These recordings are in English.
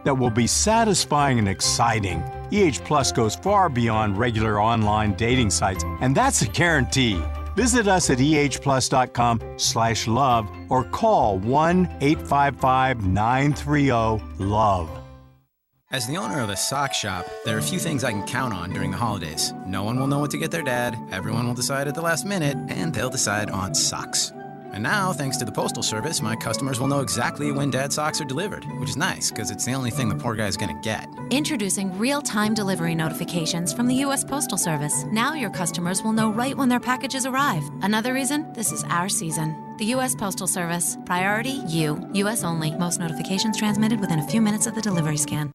that will be satisfying and exciting. EH Plus goes far beyond regular online dating sites, and that's a guarantee. Visit us at ehplus.com/love or call 1-855-930-LOVE. As the owner of a sock shop, there are a few things I can count on during the holidays. No one will know what to get their dad, everyone will decide at the last minute, and they'll decide on socks. And now, thanks to the Postal Service, my customers will know exactly when Dad's socks are delivered, which is nice, because it's the only thing the poor guy's gonna get. Introducing real-time delivery notifications from the U.S. Postal Service. Now your customers will know right when their packages arrive. Another reason, this is our season. The U.S. Postal Service. Priority, you. U.S. only. Most notifications transmitted within a few minutes of the delivery scan.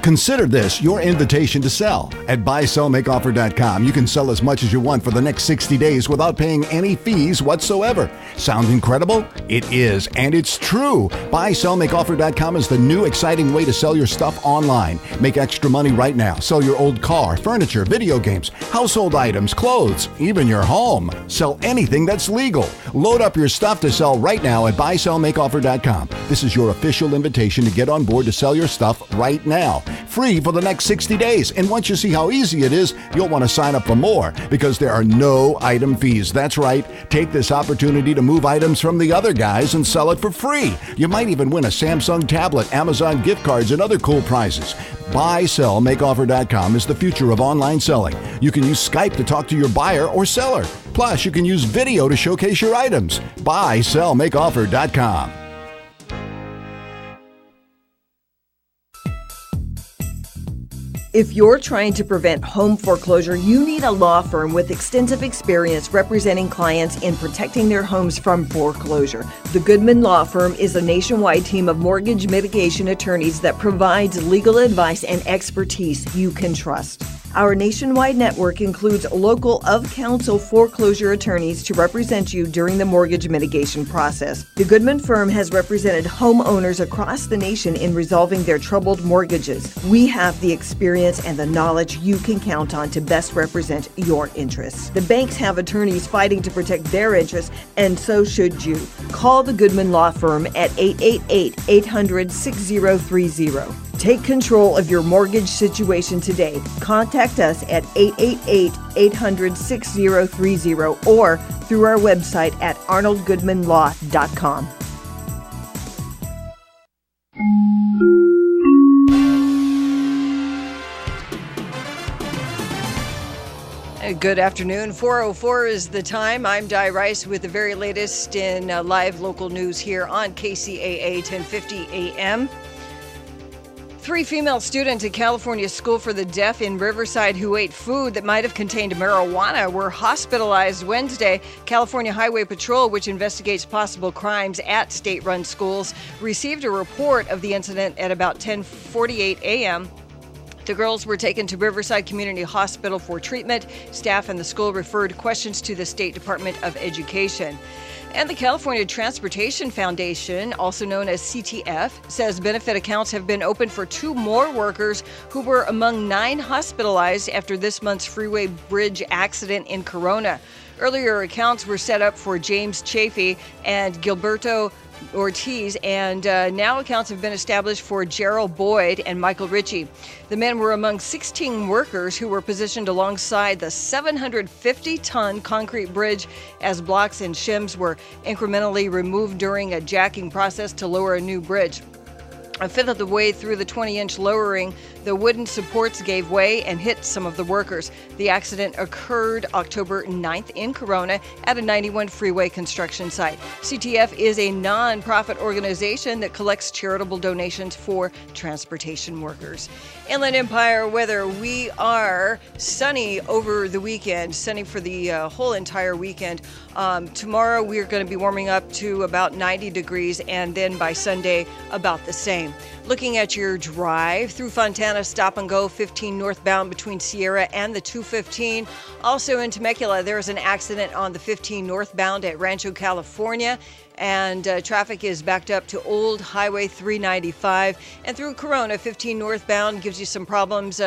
Consider this your invitation to sell. At buysellmakeoffer.com, you can sell as much as you want for the next 60 days without paying any fees whatsoever. Sound incredible? It is, and it's true. Buysellmakeoffer.com is the new exciting way to sell your stuff online. Make extra money right now. Sell your old car, furniture, video games, household items, clothes, even your home. Sell anything that's legal. Load up your stuff to sell right now at buysellmakeoffer.com. This is your official invitation to get on board to sell your stuff right now. Free for the next 60 days. And once you see how easy it is, you'll want to sign up for more because there are no item fees. That's right. Take this opportunity to move items from the other guys and sell it for free. You might even win a Samsung tablet, Amazon gift cards, and other cool prizes. BuySellMakeOffer.com is the future of online selling. You can use Skype to talk to your buyer or seller. Plus, you can use video to showcase your items. BuySellMakeOffer.com. If you're trying to prevent home foreclosure, you need a law firm with extensive experience representing clients in protecting their homes from foreclosure. The Goodman Law Firm is a nationwide team of mortgage mitigation attorneys that provides legal advice and expertise you can trust. Our nationwide network includes local of-counsel foreclosure attorneys to represent you during the mortgage mitigation process. The Goodman firm has represented homeowners across the nation in resolving their troubled mortgages. We have the experience and the knowledge you can count on to best represent your interests. The banks have attorneys fighting to protect their interests, and so should you. Call the Goodman Law Firm at 888-800-6030. Take control of your mortgage situation today. Contact us at 888-800-6030 or through our website at arnoldgoodmanlaw.com. Good afternoon. 4:04 is the time. I'm Di Rice with the very latest in live local news here on kCAA 1050 AM. 3 female students at California School for the Deaf in Riverside who ate food that might have contained marijuana were hospitalized Wednesday. California Highway Patrol, which investigates possible crimes at state-run schools, received a report of the incident at about 10:48 a.m. The girls were taken to Riverside Community Hospital for treatment. Staff and the school referred questions to the State Department of Education. And the California Transportation Foundation, also known as CTF, says benefit accounts have been opened for 2 more workers who were among 9 hospitalized after this month's freeway bridge accident in Corona. Earlier accounts were set up for James Chafee and Gilberto Ortiz, and now accounts have been established for Gerald Boyd and Michael Ritchie. The men were among 16 workers who were positioned alongside the 750-ton concrete bridge as blocks and shims were incrementally removed during a jacking process to lower a new bridge. A fifth of the way through the 20-inch lowering, the wooden supports gave way and hit some of the workers. The accident occurred October 9th in Corona at a 91 freeway construction site. CTF is a non-profit organization that collects charitable donations for transportation workers. Inland Empire weather, we are sunny over the weekend, sunny for the whole entire weekend. Tomorrow we're going to be warming up to about 90 degrees, and then by Sunday about the same. Looking at your drive through Fontana, stop and go 15 northbound between Sierra and the 215. Also in Temecula, there is an accident on the 15 northbound at Rancho, California. And traffic is backed up to Old Highway 395. And through Corona, 15 northbound gives you some problems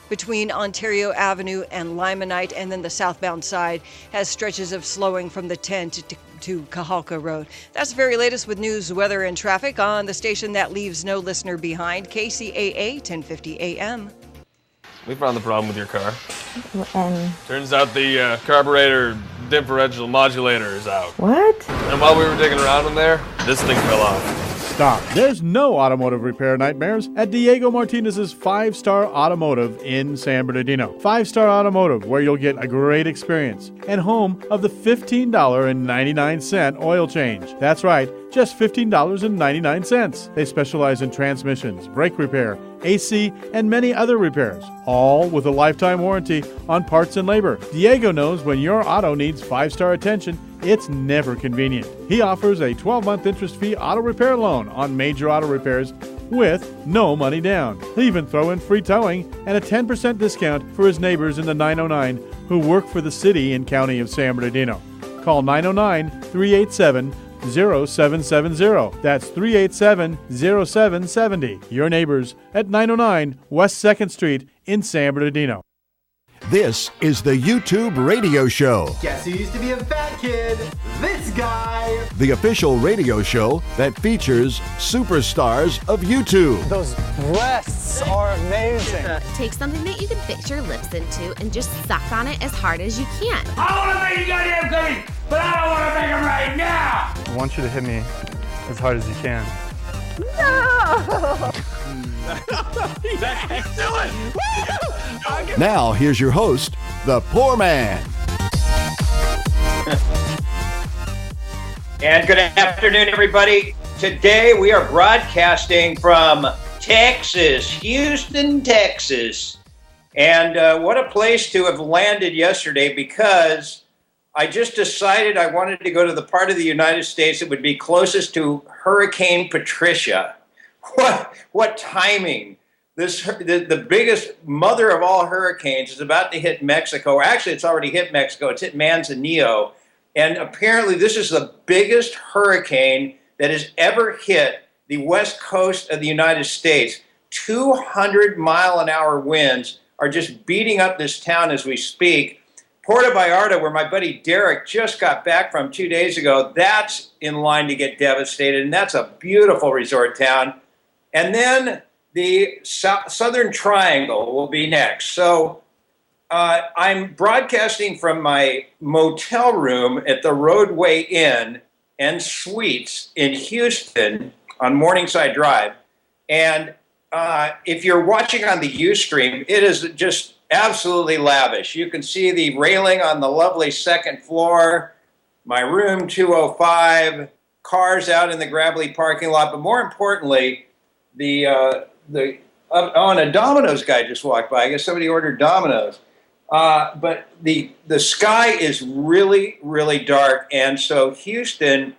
between Ontario Avenue and Limonite. And then the southbound side has stretches of slowing from the 10 to to Kahalka Road. That's the very latest with news, weather, and traffic on the station that leaves no listener behind, kCAA 1050 AM. We found the problem with your car. And Turns out the carburetor differential modulator is out. what? And while we were digging around in there, this thing fell off. Stop. There's no automotive repair nightmares at Diego Martinez's 5-Star Automotive in San Bernardino. 5-Star Automotive, where you'll get a great experience, and home of the $15.99 oil change. That's right, just $15.99. They specialize in transmissions, brake repair, AC, and many other repairs, all with a lifetime warranty on parts and labor. Diego knows when your auto needs 5-star attention, it's never convenient. He offers a 12-month interest-free auto repair loan on major auto repairs with no money down. He'll even throw in free towing and a 10% discount for his neighbors in the 909 who work for the city and county of San Bernardino. Call 909-387-0770. That's 387-0770. Your neighbors at 909 West 2nd Street in San Bernardino. This is the YouTube radio show, Guess who used to be a fat kid? This guy! the official radio show that features superstars of YouTube. Those breasts are amazing. Take something that you can fix your lips into and just suck on it as hard as you can. I want to make you goddamn cookies, but I don't want to make them right now. I want you to hit me as hard as you can. No! Now, here's your host, the Poor Man. And good afternoon, everybody. Today we are broadcasting from Texas, Houston, Texas. And what a place to have landed yesterday, because I just decided I wanted to go to the part of the United States that would be closest to Hurricane Patricia. What timing. The biggest mother of all hurricanes is about to hit Mexico. Or actually, it's already hit Mexico. It's hit Manzanillo. And apparently, this is the biggest hurricane that has ever hit the west coast of the United States. 200-mile-an-hour winds are just beating up this town as we speak. Puerto Vallarta, where my buddy Derek just got back from 2 days ago, that's in line to get devastated, and that's a beautiful resort town. And then the Southern Triangle will be next. So I'm broadcasting from my motel room at the Roadway Inn and Suites in Houston on Morningside Drive. And if you're watching on the Ustream, it is just absolutely lavish. You can see the railing on the lovely second floor, my room 205, cars out in the gravelly parking lot, but more importantly, a Domino's guy just walked by. I guess somebody ordered Domino's. But the sky is really, really dark, and so Houston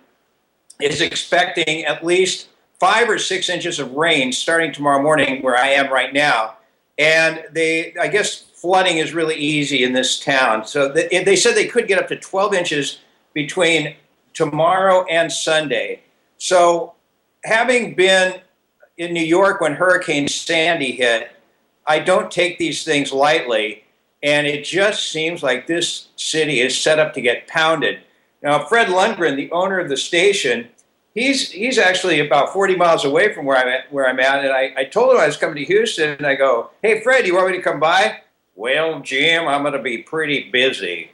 is expecting at least 5 or 6 inches of rain starting tomorrow morning, where I am right now. And I guess flooding is really easy in this town. So they said they could get up to 12 inches between tomorrow and Sunday. So having been in New York when Hurricane Sandy hit, I don't take these things lightly. And it just seems like this city is set up to get pounded. Now, Fred Lundgren, the owner of the station, he's actually about 40 miles away from where I'm at. And I told him I was coming to Houston, and I go, "Hey, Fred, you want me to come by?" "Well, Jim, I'm going to be pretty busy."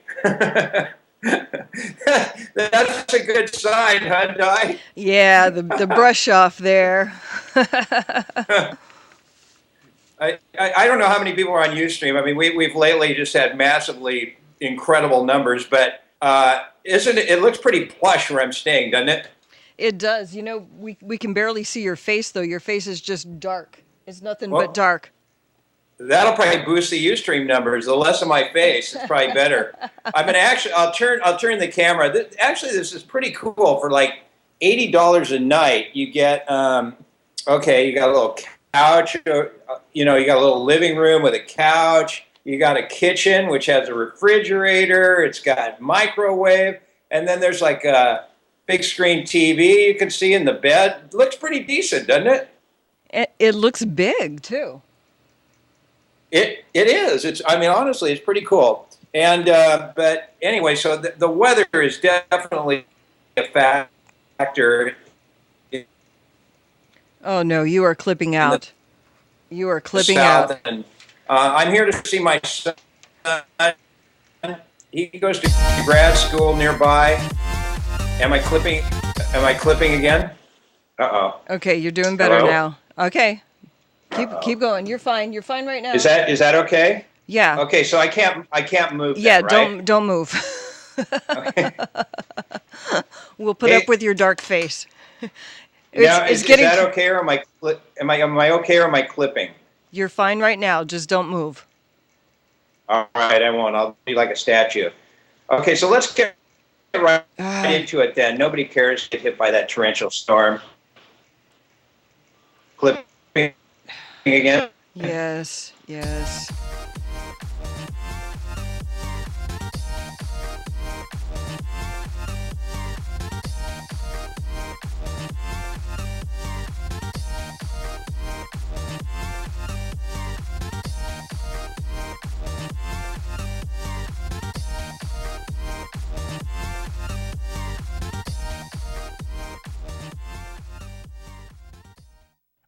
That's a good sign, huh, Di? Yeah, the brush off there. I don't know how many people are on Ustream. I mean, we've lately just had massively incredible numbers, but it looks pretty plush where I'm staying, doesn't it? It does. You know, we can barely see your face, though. Your face is just dark. It's nothing but dark. That'll probably boost the Ustream numbers. The less of my face, it's probably better. I mean, actually, I'll turn the camera. This is pretty cool. For like $80 a night, you get you got a little couch. You got a little living room with a couch. You got a kitchen which has a refrigerator. It's got microwave, and then there's like a big screen TV you can see in the bed. It looks pretty decent, doesn't it? It looks big too. It is. Honestly, it's pretty cool. And but anyway, so the weather is definitely a factor. Oh no, you are clipping out. You are clipping out. And, I'm here to see my son. He goes to grad school nearby. Am I clipping? Am I clipping again? Uh-oh. Okay, you're doing better Hello? now. Okay. Keep going. You're fine. You're fine right now. Is that okay? Yeah. Okay, so I can't move. Yeah, then, right? don't move. Okay. We'll put up with your dark face. Now, is that okay, or am I okay, or am I clipping? You're fine right now. Just don't move. All right, I won't. I'll be like a statue. Okay, so let's get right into it then. Nobody cares to get hit by that torrential storm. Clipping again? Yes.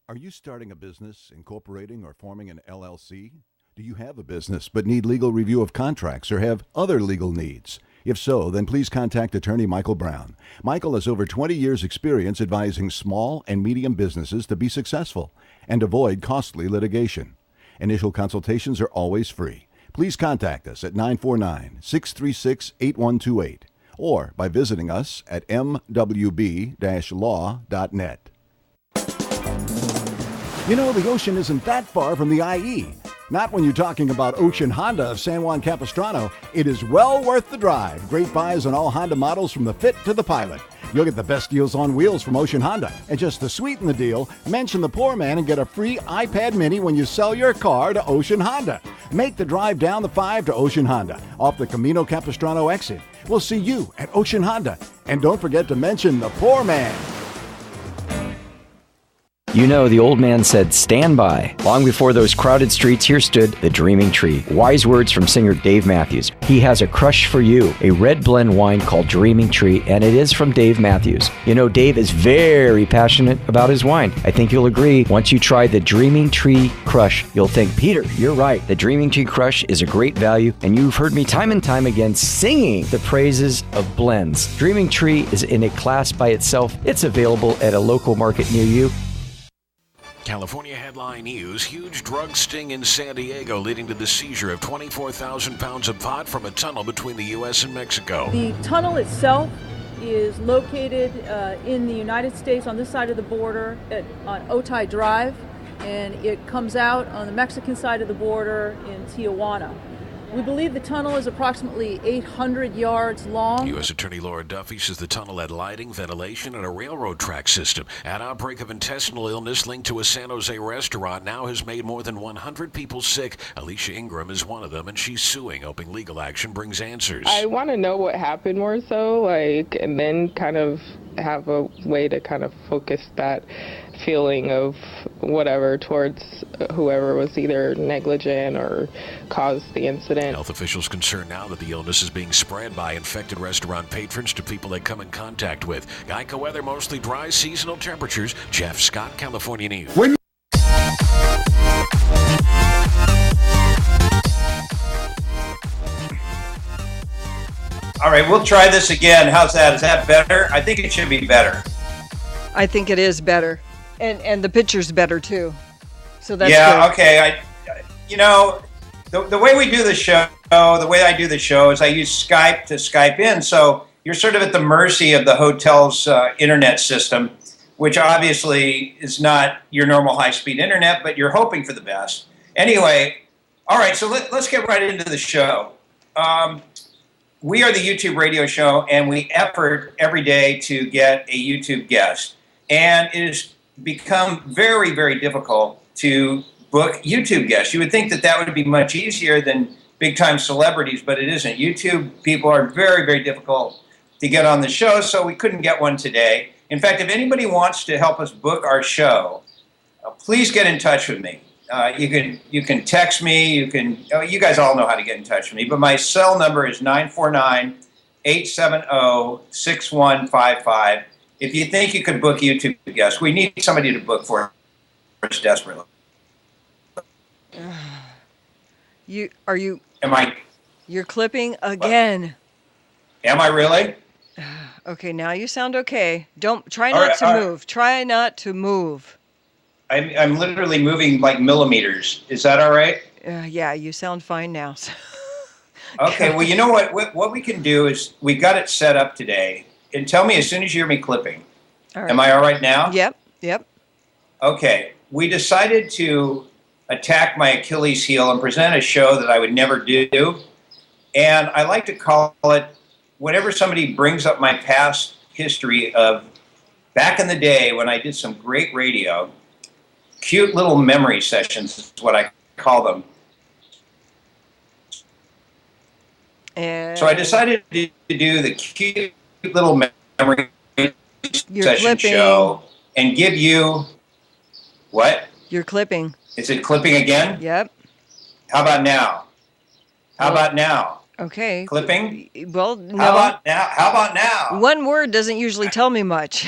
Are you starting a business, incorporating, or forming an LLC? Do you have a business but need legal review of contracts or have other legal needs? If so, then please contact attorney Michael Brown. Michael has over 20 years' experience advising small and medium businesses to be successful and avoid costly litigation. Initial consultations are always free. Please contact us at 949-636-8128 or by visiting us at mwb-law.net. You know, the ocean isn't that far from the IE. Not when you're talking about Ocean Honda of San Juan Capistrano. It is well worth the drive. Great buys on all Honda models from the Fit to the Pilot. You'll get the best deals on wheels from Ocean Honda. And just to sweeten the deal, mention the Poor Man and get a free iPad mini when you sell your car to Ocean Honda. Make the drive down the 5 to Ocean Honda off the Camino Capistrano exit. We'll see you at Ocean Honda. And don't forget to mention the Poor Man. You know, the old man said, "Stand by." Long before those crowded streets, here stood the Dreaming Tree. Wise words from singer Dave Matthews. He has a crush for you, a red blend wine called Dreaming Tree, and it is from Dave Matthews. You know, Dave is very passionate about his wine. I think you'll agree. Once you try the Dreaming Tree Crush, you'll think, Peter, you're right. The Dreaming Tree Crush is a great value, and you've heard me time and time again singing the praises of blends. Dreaming Tree is in a class by itself. It's available at a local market near you. California headline news: huge drug sting in San Diego leading to the seizure of 24,000 pounds of pot from a tunnel between the U.S. and Mexico. The tunnel itself is located in the United States on this side of the border on Otay Drive, and it comes out on the Mexican side of the border in Tijuana. We believe the tunnel is approximately 800 yards long. U.S. Attorney Laura Duffy says the tunnel had lighting, ventilation, and a railroad track system. An outbreak of intestinal illness linked to a San Jose restaurant now has made more than 100 people sick. Alicia Ingram is one of them, and she's suing, hoping legal action brings answers. I want to know what happened more so, and then kind of have a way to kind of focus that feeling of whatever towards whoever was either negligent or caused the incident. Health officials concerned now that the illness is being spread by infected restaurant patrons to people they come in contact with. Geico weather, mostly dry, seasonal temperatures. Jeff Scott, California News. All right, we'll try this again. How's that? Is that better? I think it should be better. I think it is better. And the picture's better too. So that's good. Okay. The way we do the show, the way I do the show is I use Skype to Skype in. So you're sort of at the mercy of the hotel's internet system, which obviously is not your normal high-speed internet, but you're hoping for the best. Anyway, all right, so let's get right into the show. We are the YouTube radio show, and we effort every day to get a YouTube guest. And it has become very, very difficult to book YouTube guests. You would think that would be much easier than big-time celebrities, but it isn't. YouTube people are very, very difficult to get on the show, so we couldn't get one today. In fact, if anybody wants to help us book our show, please get in touch with me. You can text me. You guys all know how to get in touch with me, but my cell number is 949-888-8255. 870-6155. If you think you could book YouTube guests, we need somebody to book for us desperately. You're clipping again. Am I really? Okay, now you sound okay. Try not to move. Try not to move. I'm literally moving like millimeters. Is that all right? Yeah, you sound fine now. Okay, well, you know what we can do is we got it set up today. And tell me as soon as you hear me clipping. All right. Am I all right now? Yep. Okay, we decided to attack my Achilles heel and present a show that I would never do. And I like to call it, whenever somebody brings up my past history of back in the day when I did some great radio, cute little memory sessions is what I call them. So I decided to do the cute little memory session show and give you what? You're clipping. Is it clipping again? Yep. How about now? How about now? Okay. Clipping? Well, no. How about now? How about now? One word doesn't usually tell me much.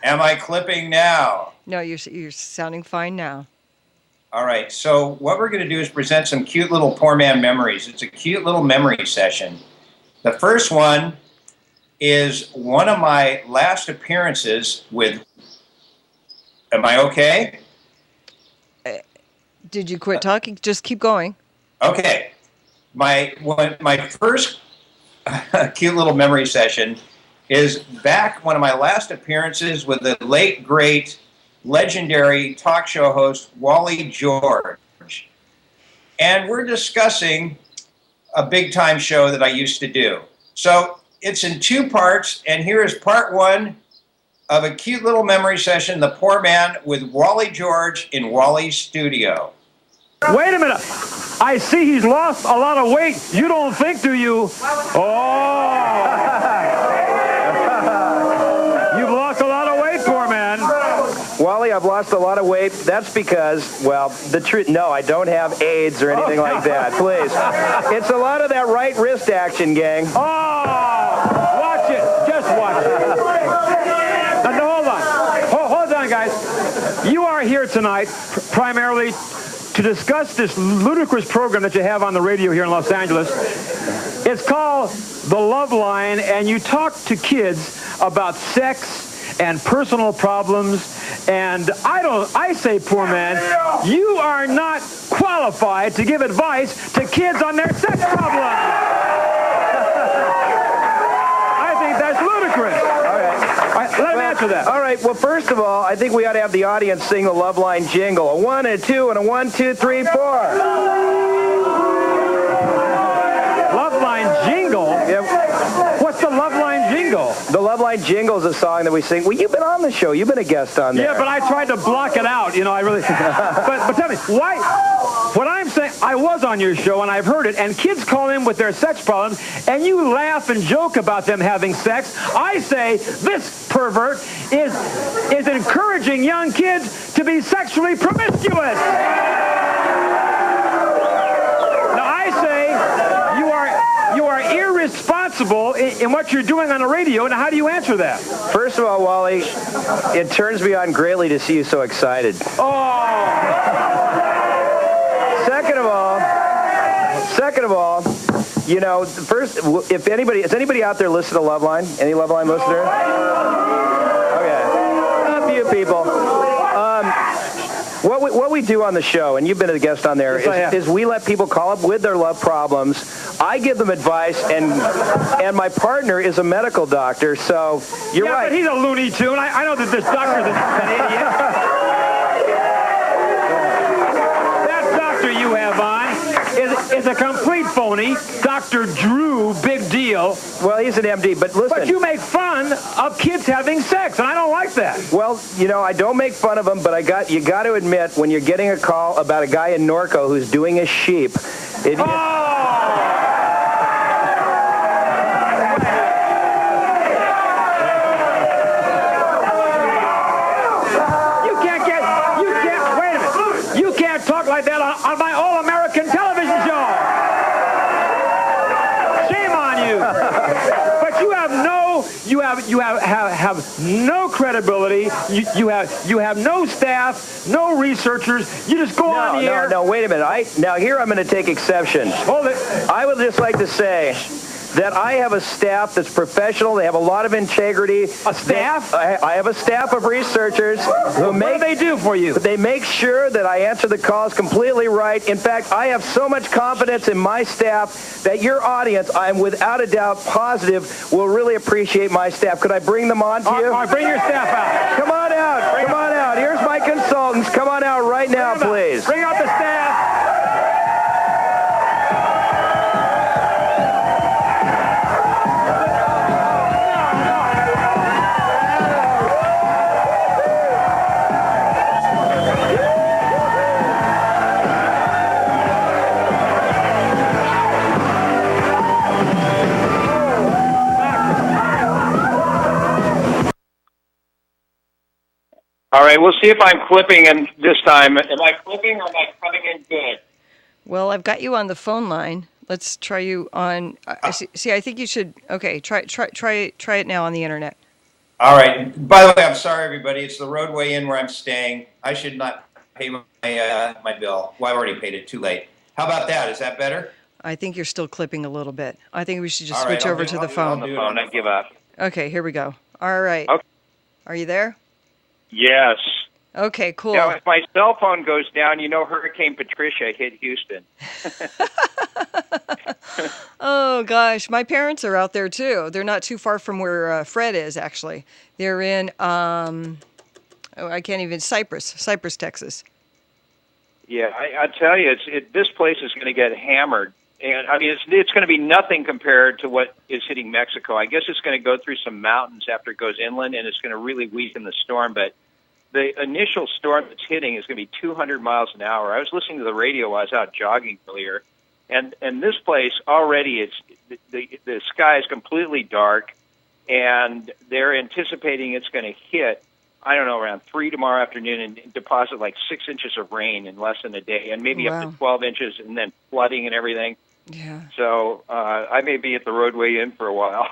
Am I clipping now? No, you're sounding fine now. All right. So what we're going to do is present some cute little Poor Man memories. It's a cute little memory session. The first one is one of my last appearances with. Am I okay? Did you quit talking? Just keep going. Okay. My first cute little memory session is back one of my last appearances with the late, great, legendary talk show host Wally George. And we're discussing a big-time show that I used to do. So it's in two parts, and here is part one of a cute little memory session, The Poor Man with Wally George in Wally's studio. Wait a minute. I see he's lost a lot of weight. You don't think, do you? Oh! You've lost a lot of weight, Poor Man. Wally, I've lost a lot of weight. That's because, well, the truth, no, I don't have AIDS or anything like that. Please. It's a lot of that right wrist action, gang. Oh! Watch it. Just watch it. Now, hold on. Hold on, guys. You are here tonight primarily to discuss this ludicrous program that you have on the radio here in Los Angeles. It's called The Love Line, and you talk to kids about sex and personal problems. And I say, Poor Man, you are not qualified to give advice to kids on their sex problems. I think that's ludicrous. All right, let him answer that. All right, well, first of all, I think we ought to have the audience sing the Love Line jingle. A 1 and a 2 and a 1, 2, 3, 4. Love Line jingle? Yeah. What's the Love Line jingle? The Love Line jingle is a song that we sing. Well, you've been on the show. You've been a guest on there. Yeah, but I tried to block it out. You know, I really... but tell me, why... What I'm saying, I was on your show, and I've heard it, and kids call in with their sex problems, and you laugh and joke about them having sex. I say this pervert is encouraging young kids to be sexually promiscuous. Now, I say you are irresponsible in what you're doing on the radio, and how do you answer that? First of all, Wally, it turns me on greatly to see you so excited. Oh! Second of all, you know, first, if anybody, has anybody out there listened to Love Line? Any Love Line listener? Okay. A few people. What we do on the show, and you've been a guest on there, is we let people call up with their love problems. I give them advice, and my partner is a medical doctor, so you're right. Yeah, but he's a Looney Tune. I know that this doctor is an idiot. That doctor you have on is a complete phony. Dr. Drew, big deal. Well, he's an MD, but listen. But you make fun of kids having sex, and I don't like that. Well, you know, I don't make fun of them, but you got to admit, when you're getting a call about a guy in Norco who's doing a sheep, it... Talk like that on my all-American television show. Shame on you. you have no credibility. You have no staff, no researchers. You just go on the air. No, wait a minute. Now here I'm going to take exception. Hold it. I would just like to say that I have a staff that's professional. They have a lot of integrity. A staff? I have a staff of researchers who what do they do for you? They make sure that I answer the calls completely right. In fact, I have so much confidence in my staff that your audience, I'm without a doubt positive, will really appreciate my staff. Could I bring them on to you? All right, bring your staff out. Come on out. Come on out. Here's my consultants. Come on out right now, please. Bring out the staff. All right, we'll see if I'm clipping in this time. Am I clipping or am I coming in good? Well, I've got you on the phone line. Let's try you on. See, I think you should. Okay, try it now on the internet. All right. By the way, I'm sorry, everybody. It's the roadway in where I'm staying. I should not pay my bill. Well, I already paid it. Too late. How about that? Is that better? I think you're still clipping a little bit. I think we should just switch over to the phone. I give up. Okay, here we go. All right. Okay. Are you there? Yes. Okay, cool. Now, if my cell phone goes down, you know Hurricane Patricia hit Houston. Oh, gosh. My parents are out there, too. They're not too far from where Fred is, actually. They're in, Cypress, Texas. Yeah, I tell you, this place is going to get hammered. And, I mean, it's going to be nothing compared to what is hitting Mexico. I guess it's going to go through some mountains after it goes inland, and it's going to really weaken the storm. But the initial storm that's hitting is going to be 200 miles an hour. I was listening to the radio while I was out jogging earlier, and this place already, the sky is completely dark, and they're anticipating it's going to hit, I don't know, around 3 tomorrow afternoon and deposit like 6 inches of rain in less than a day, and maybe up to 12 inches, and then flooding and everything. Yeah. So I may be at the roadway in for a while.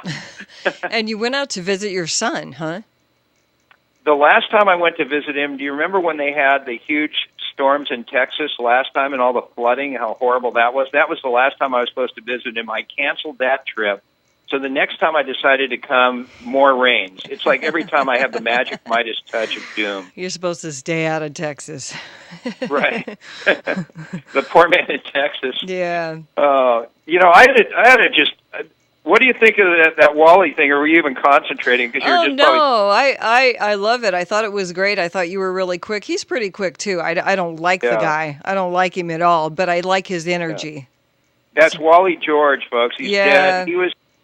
And you went out to visit your son, huh? The last time I went to visit him, do you remember when they had the huge storms in Texas last time and all the flooding, how horrible that was? That was the last time I was supposed to visit him. I canceled that trip. So the next time I decided to come, more rains. It's like every time I have the magic Midas touch of doom. You're supposed to stay out of Texas. Right. The poor man in Texas. Yeah. You know, I had to just. What do you think of that Wally thing? Or were you even concentrating? Because you're just I love it. I thought it was great. I thought you were really quick. He's pretty quick too. I don't like the guy. I don't like him at all. But I like his energy. Yeah. That's Wally George, folks. He's dead.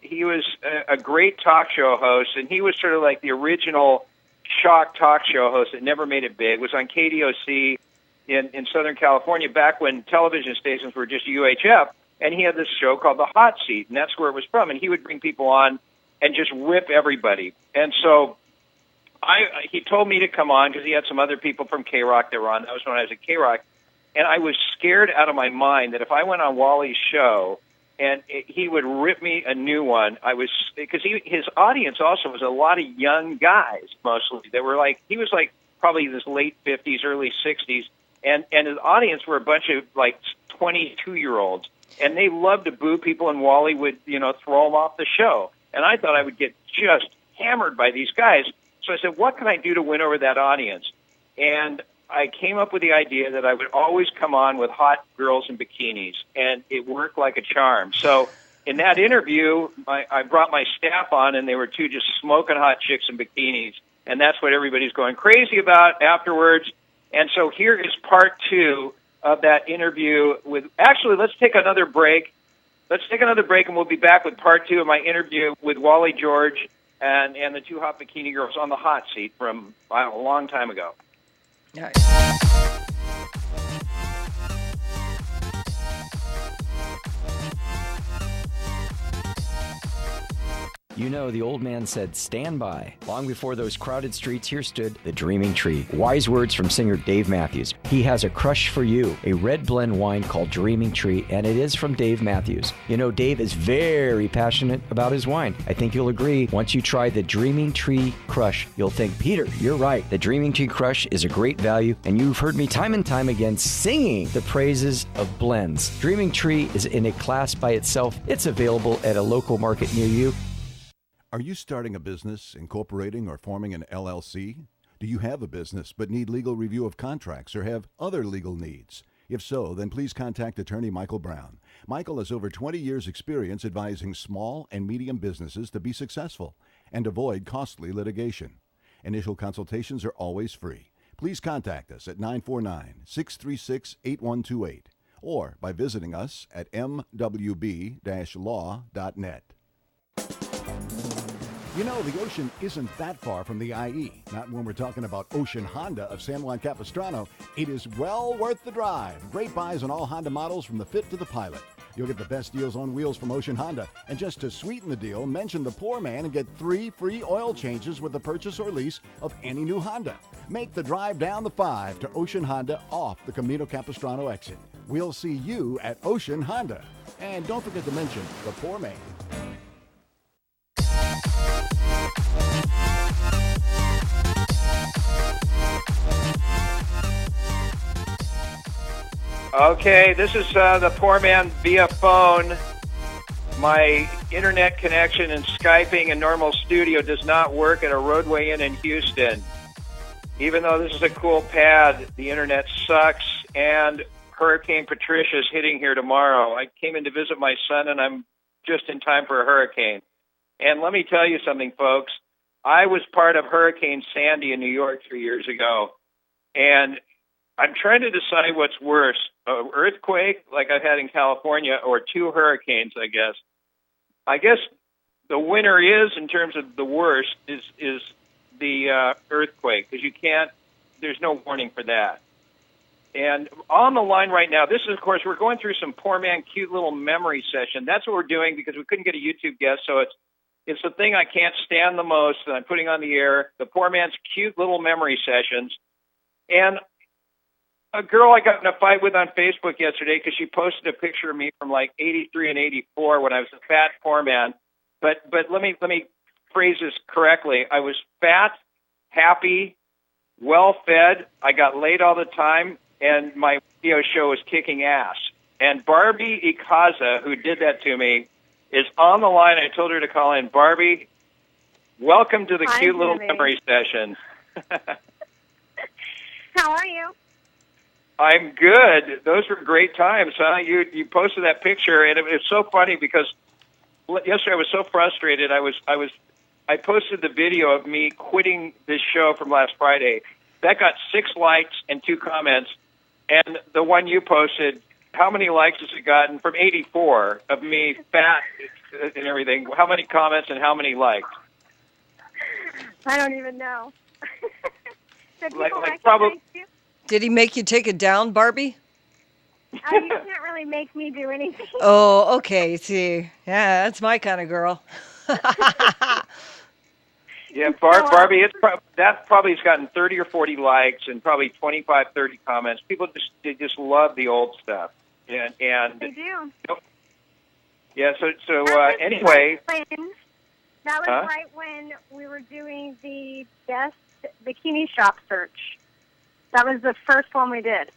He was a great talk show host, and he was sort of like the original shock talk show host that never made it big. It was on KDOC in Southern California back when television stations were just UHF, and he had this show called The Hot Seat, and that's where it was from. And he would bring people on and just rip everybody. And so he told me to come on because he had some other people from K-Rock that were on. That was when I was at K-Rock. And I was scared out of my mind that if I went on Wally's show and he would rip me a new one, because his audience also was a lot of young guys, mostly. They were like, he was like probably in his late 50s, early 60s, and his audience were a bunch of like 22-year-olds. And they loved to boo people, and Wally would, throw them off the show. And I thought I would get just hammered by these guys. So I said, what can I do to win over that audience? And I came up with the idea that I would always come on with hot girls in bikinis, and it worked like a charm. So in that interview, I brought my staff on, and they were two just smoking hot chicks in bikinis, and that's what everybody's going crazy about afterwards. And so here is part 2 of that interview with, actually, let's take another break. And we'll be back with part 2 of my interview with Wally George and the two hot bikini girls on the hot seat from a long time ago. Nice. You know, the old man said, stand by. Long before those crowded streets, here stood the Dreaming Tree. Wise words from singer Dave Matthews. He has a crush for you, a red blend wine called Dreaming Tree, and it is from Dave Matthews. You know, Dave is very passionate about his wine. I think you'll agree. Once you try the Dreaming Tree Crush, you'll think, Peter, you're right. The Dreaming Tree Crush is a great value, and you've heard me time and time again singing the praises of blends. Dreaming Tree is in a class by itself. It's available at a local market near you. Are you starting a business, incorporating, or forming an LLC? Do you have a business but need legal review of contracts or have other legal needs? If so, then please contact attorney Michael Brown. Michael has over 20 years' experience advising small and medium businesses to be successful and avoid costly litigation. Initial consultations are always free. Please contact us at 949-636-8128 or by visiting us at mwb-law.net. You know, the ocean isn't that far from the IE. Not when we're talking about Ocean Honda of San Juan Capistrano. It is well worth the drive. Great buys on all Honda models from the Fit to the Pilot. You'll get the best deals on wheels from Ocean Honda. And just to sweeten the deal, mention the Poor Man and get 3 free oil changes with the purchase or lease of any new Honda. Make the drive down the 5 to Ocean Honda off the Camino Capistrano exit. We'll see you at Ocean Honda. And don't forget to mention the Poor Man. Okay, this is the Poor Man via phone. My internet connection and Skyping and normal studio does not work at a Roadway Inn in Houston. Even though this is a cool pad, the internet sucks, and Hurricane Patricia is hitting here tomorrow. I came in to visit my son, and I'm just in time for a hurricane. And let me tell you something, folks. I was part of Hurricane Sandy in New York 3 years ago, and I'm trying to decide what's worse, an earthquake like I've had in California or 2 hurricanes, I guess. I guess the winner is, in terms of the worst, is the earthquake, because there's no warning for that. And on the line right now, this is, of course, we're going through some Poor Man cute little memory session. That's what we're doing because we couldn't get a YouTube guest, so it's the thing I can't stand the most that I'm putting on the air, the Poor Man's cute little memory sessions. And a girl I got in a fight with on Facebook yesterday because she posted a picture of me from like 83 and 84 when I was a fat poor man. But let me phrase this correctly. I was fat, happy, well-fed. I got laid all the time, and my video show was kicking ass. And Barbie Ikaza, who did that to me, is on the line. I told her to call in. Barbie, welcome to the cute little memory session. How are you? I'm good. Those were great times, huh? You posted that picture, and it was so funny because yesterday I was so frustrated. I posted the video of me quitting this show from last Friday. That got 6 likes and 2 comments, and the one you posted, how many likes has it gotten from 84 of me fat and everything? How many comments and how many likes? I don't even know. Did people probably. Did he make you take it down, Barbie? You can't really make me do anything. Oh, okay. See, yeah, that's my kind of girl. Yeah, Barbie, that probably has gotten 30 or 40 likes and probably 25, 30 comments. People just love the old stuff, and they do. Yeah. So anyway, that was right when we were doing the best bikini shop search. That was the first one we did.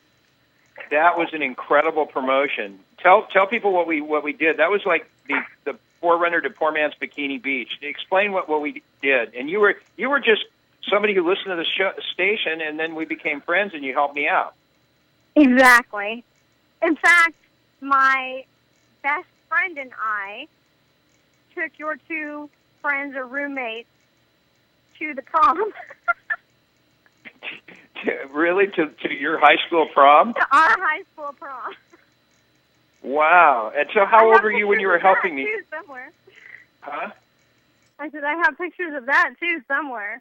That was an incredible promotion. Tell people what we did. That was like the forerunner to Poor Man's Bikini Beach. Explain what we did. And you were just somebody who listened to the station, and then we became friends, and you helped me out. Exactly. In fact, my best friend and I took your 2 friends or roommates to the prom. Really? To your high school prom? To our high school prom. Wow. And so how old were you when you were helping me? Somewhere. Huh? I said, I have pictures of that, too, somewhere.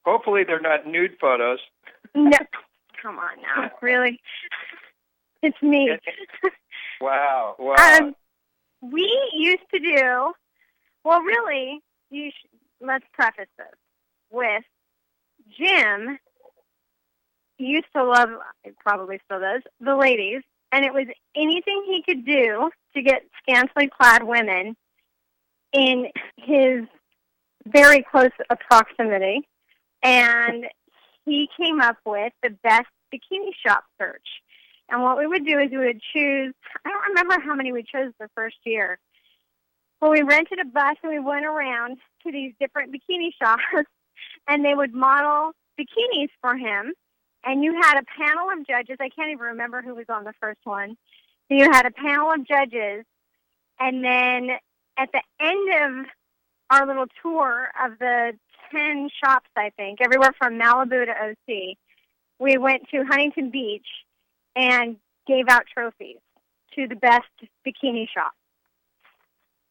Hopefully they're not nude photos. No. Come on now. Really? It's me. Wow. We used to do, well, really, let's preface this with Jim used to love, probably still does, the ladies, and it was anything he could do to get scantily clad women in his very close proximity, and he came up with the best bikini shop search. And what we would do is we would choose, I don't remember how many we chose the first year, but we rented a bus and we went around to these different bikini shops, and they would model bikinis for him. And you had a panel of judges. I can't even remember who was on the first one. So you had a panel of judges, and then at the end of our little tour of the 10 shops, I think, everywhere from Malibu to OC, we went to Huntington Beach and gave out trophies to the best bikini shop.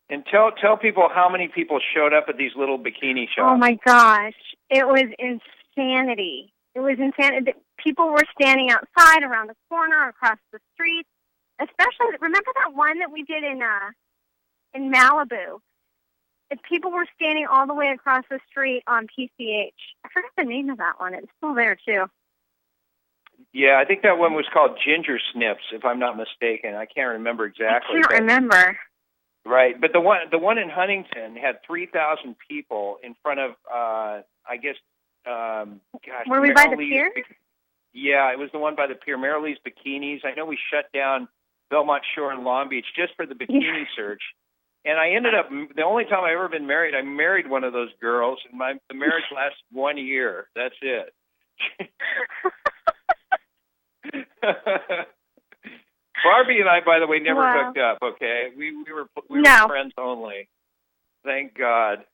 And tell people how many people showed up at these little bikini shops. Oh, my gosh. It was insanity. It was insanity. People were standing outside, around the corner, across the street. Especially, remember that one that we did in Malibu? People were standing all the way across the street on PCH. I forgot the name of that one. It's still there, too. Yeah, I think that one was called Ginger Snips, if I'm not mistaken. I can't remember exactly. I can't remember. Right, but the one in Huntington had 3,000 people in front of, I guess, were we by the pier? Yeah, it was the one by the pier, Marilee's Bikinis. I know we shut down Belmont Shore and Long Beach just for the bikini search. And I ended up, the only time I've ever been married, I married one of those girls, and the marriage lasted 1 year. That's it. Barbie and I, by the way, never hooked up, okay? We were friends only. Thank God.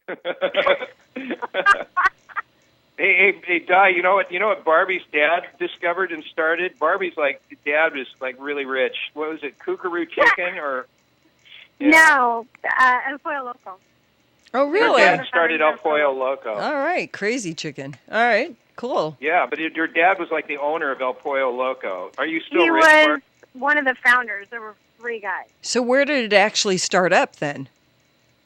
Hey, Di, you know what Barbie's dad discovered and started? Barbie's dad was really rich. What was it, Kookaroo Chicken or? Yeah. No, El Pollo Loco. Oh, really? Her dad started El Pollo Loco. All right, crazy chicken. All right, cool. Yeah, but your dad was like the owner of El Pollo Loco. Are you still rich? He was one of the founders. There were 3 guys. So where did it actually start up then?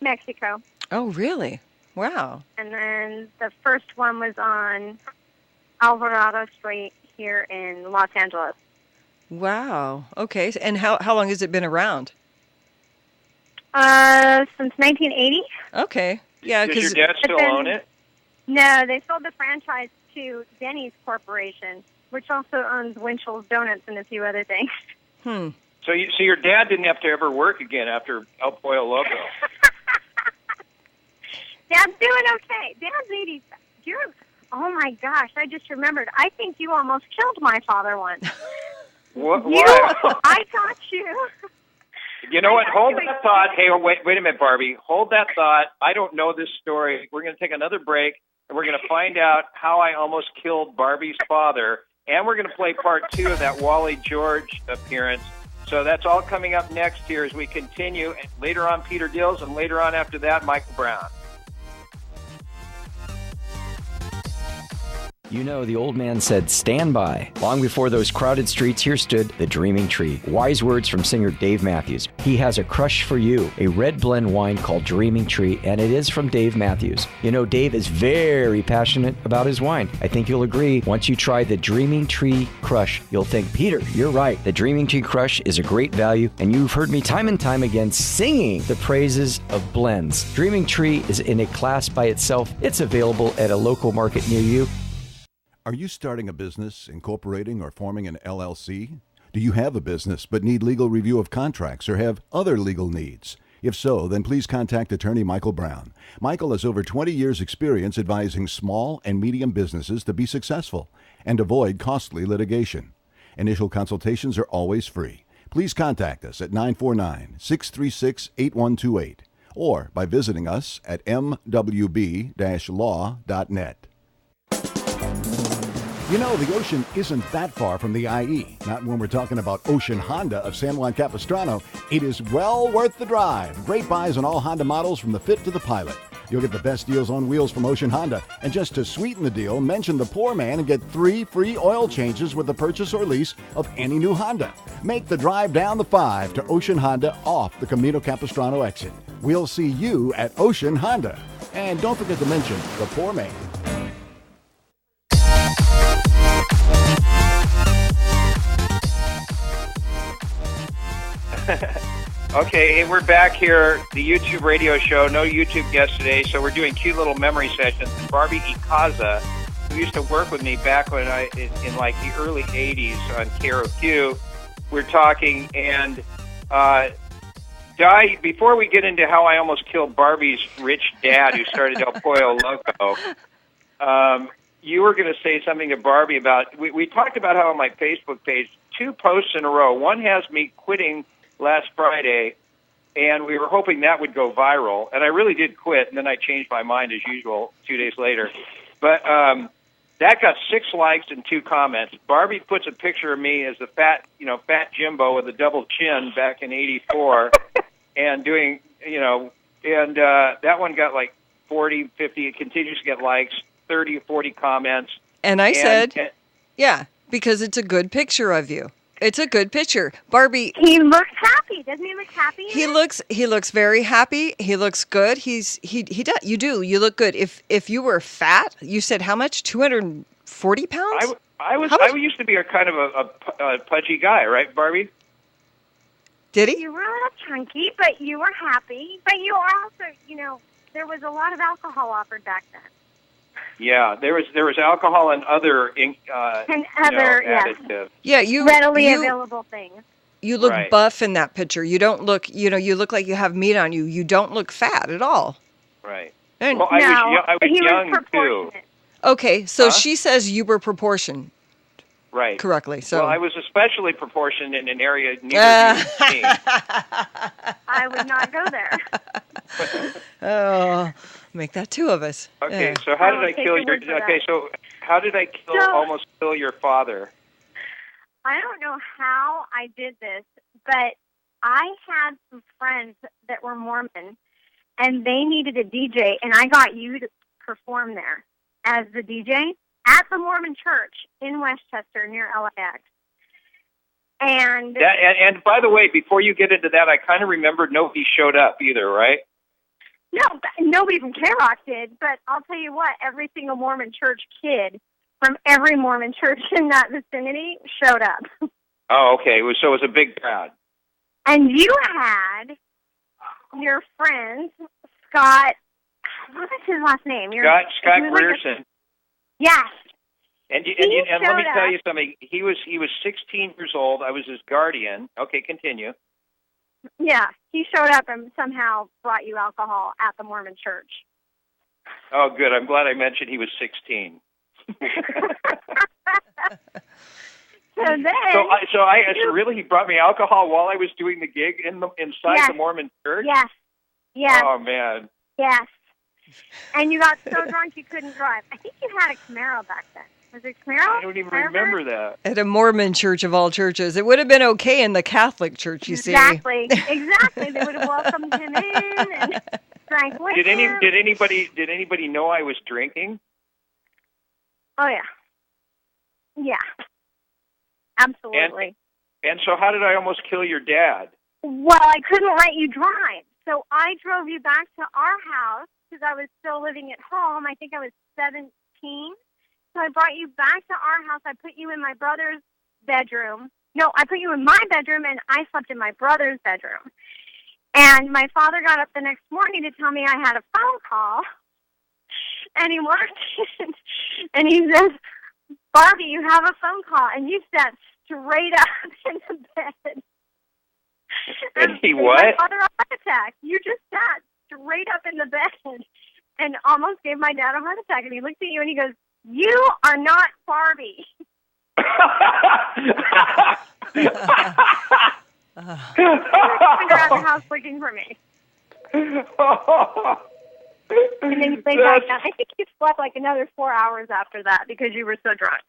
Mexico. Oh, really? Wow. And then the first one was on Alvarado Street here in Los Angeles. Wow. Okay. And how long has it been around? Since 1980. Okay. Yeah. Does your dad still own it? No, they sold the franchise to Denny's Corporation, which also owns Winchell's Donuts and a few other things. So your dad didn't have to ever work again after El Pollo Loco. Dad's doing okay. Dad's 80. Oh my gosh! I just remembered. I think you almost killed my father once. What? I got you. You know what? Hold that thought. Hey, wait a minute, Barbie. Hold that thought. I don't know this story. We're going to take another break, and we're going to find out how I almost killed Barbie's father, and we're going to play part 2 of that Wally George appearance. So that's all coming up next here as we continue. And later on, Peter Dills, and later on after that, Michael Brown. You know, the old man said, "Stand by." Long before those crowded streets, here stood the Dreaming Tree. Wise words from singer Dave Matthews. He has a crush for you, a red blend wine called Dreaming Tree, and it is from Dave Matthews. You know, Dave is very passionate about his wine. I think you'll agree. Once you try the Dreaming Tree Crush, you'll think, Peter, you're right. The Dreaming Tree Crush is a great value, and you've heard me time and time again singing the praises of blends. Dreaming Tree is in a class by itself. It's available at a local market near you. Are you starting a business, incorporating, or forming an LLC? Do you have a business but need legal review of contracts or have other legal needs? If so, then please contact attorney Michael Brown. Michael has over 20 years' experience advising small and medium businesses to be successful and avoid costly litigation. Initial consultations are always free. Please contact us at 949-636-8128 or by visiting us at mwb-law.net. You know, the ocean isn't that far from the IE. Not when we're talking about Ocean Honda of San Juan Capistrano. It is well worth the drive. Great buys on all Honda models from the Fit to the Pilot. You'll get the best deals on wheels from Ocean Honda. And just to sweeten the deal, mention the Poor Man and get 3 free oil changes with the purchase or lease of any new Honda. Make the drive down the 5 to Ocean Honda off the Camino Capistrano exit. We'll see you at Ocean Honda. And don't forget to mention the Poor Man. Okay, hey, we're back here, the YouTube radio show. No YouTube guest today, so we're doing cute little memory sessions. And Barbie Ikaza, who used to work with me back when in like the early 80s on KROQ, we're talking. And before we get into how I almost killed Barbie's rich dad who started El Pollo Loco, you were going to say something to Barbie about, we talked about how on my Facebook page, 2 posts in a row. One has me quitting last Friday, and we were hoping that would go viral. And I really did quit, and then I changed my mind as usual 2 days later. But that got 6 likes and 2 comments. Barbie puts a picture of me as the fat Jimbo with a double chin back in '84, and doing, and that one got like 40, 50. It continues to get likes, 30 or 40 comments. And I said, yeah, because it's a good picture of you. It's a good picture. Barbie. He looks happy. Doesn't he look happy? He looks very happy. He looks good. He does. You do. You look good. If you were fat, you said how much? 240 pounds? I used to be a kind of a pudgy guy, right, Barbie? Did he? You were a little chunky, but you were happy. But you are also, there was a lot of alcohol offered back then. Yeah, there was alcohol and other additives. Yeah, you readily available things. You look buff in that picture. You don't look, you look like you have meat on you. You don't look fat at all. Right. And well, I was young too. Okay, so she says you were proportioned. Right. Correctly. So well, I was especially proportioned in an area near me. I would not go there. Oh, make that 2 of us. Okay, so how did I kill your? Okay, so how did I almost kill your father? I don't know how I did this, but I had some friends that were Mormon, and they needed a DJ, and I got you to perform there as the DJ at the Mormon church in Westchester near LAX. And by the way, before you get into that, I kind of remembered nobody showed up either, right? No, nobody from K-Rock did, but I'll tell you what, every single Mormon church kid from every Mormon church in that vicinity showed up. Oh, okay. So it was a big crowd. And you had your friend, Scott, what is his last name? Scott Grierson. Yes. And let me tell you something. He was 16 years old. I was his guardian. Okay, continue. Yeah, he showed up and somehow brought you alcohol at the Mormon church. Oh, good. I'm glad I mentioned he was 16. So really he brought me alcohol while I was doing the gig inside the Mormon church? Yes. Yes. Oh, man. Yes. And you got so drunk you couldn't drive. I think you had a Camaro back then. Was it Camaro? I don't even remember that. At a Mormon church of all churches. It would have been okay in the Catholic church, you see. Exactly. They would have welcomed him in and drank with him. Did anybody know I was drinking? Oh, yeah. Yeah. Absolutely. And so how did I almost kill your dad? Well, I couldn't let you drive. So I drove you back to our house because I was still living at home. I think I was 17. So I brought you back to our house. I put you in my brother's bedroom. No, I put you in my bedroom, and I slept in my brother's bedroom. And my father got up the next morning to tell me I had a phone call. And he walked in, and he says, Barbie, you have a phone call. And you sat straight up in the bed. And he what? My father a heart attack. You just sat straight up in the bed and almost gave my dad a heart attack. And he looked at you and he goes, you are not Barbie. They were around the house looking for me. And then you laid back down. I think you slept like another 4 hours after that because you were so drunk.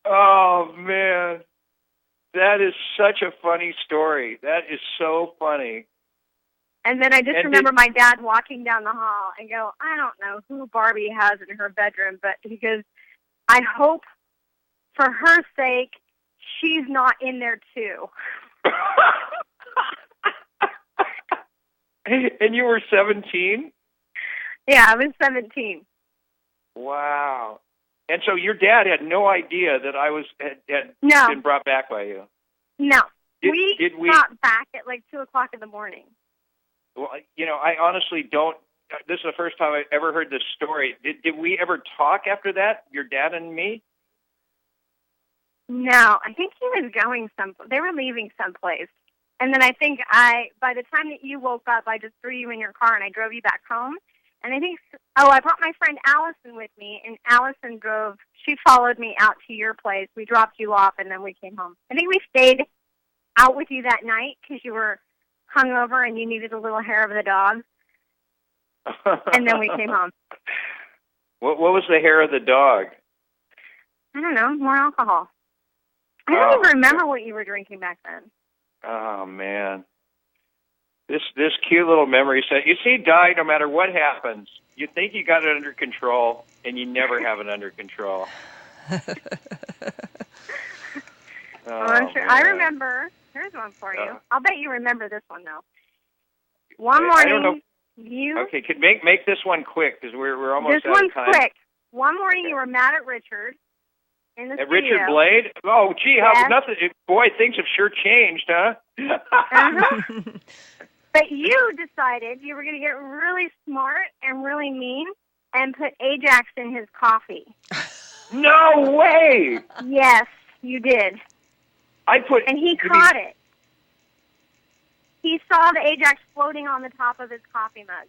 Oh, man. That is such a funny story. That is so funny. And then I just remember my dad walking down the hall and go, I don't know who Barbie has in her bedroom, but because I hope for her sake she's not in there too. And you were 17? Yeah, I was 17. Wow. And so your dad had no idea that I had No. been brought back by you. No. Did we got back at like 2 o'clock in the morning. Well, I honestly don't. This is the first time I ever heard this story. Did we ever talk after that, your dad and me? No, I think he was going they were leaving someplace. And then I think by the time that you woke up, I just threw you in your car and I drove you back home. And I think, I brought my friend Allison with me, and Allison she followed me out to your place. We dropped you off, and then we came home. I think we stayed out with you that night because you were hungover and you needed a little hair of the dog. And then we came home. What was the hair of the dog? I don't know, more alcohol. I don't even remember what you were drinking back then. Oh, man. This cute little memory set. You see, Di, no matter what happens, you think you got it under control, and you never have it under control. I'm sure. I remember. Here's one for you. I'll bet you remember this one, though. One morning, I don't know. Okay, make this one quick, because we're almost out of time. This one's quick. One morning, you were mad at Richard in the studio. Richard Blade? Oh, gee, how nothing. Boy, things have sure changed, huh? Uh-huh. But you decided you were going to get really smart and really mean and put Ajax in his coffee. No way! Yes, you did. And he caught it. He saw the Ajax floating on the top of his coffee mug.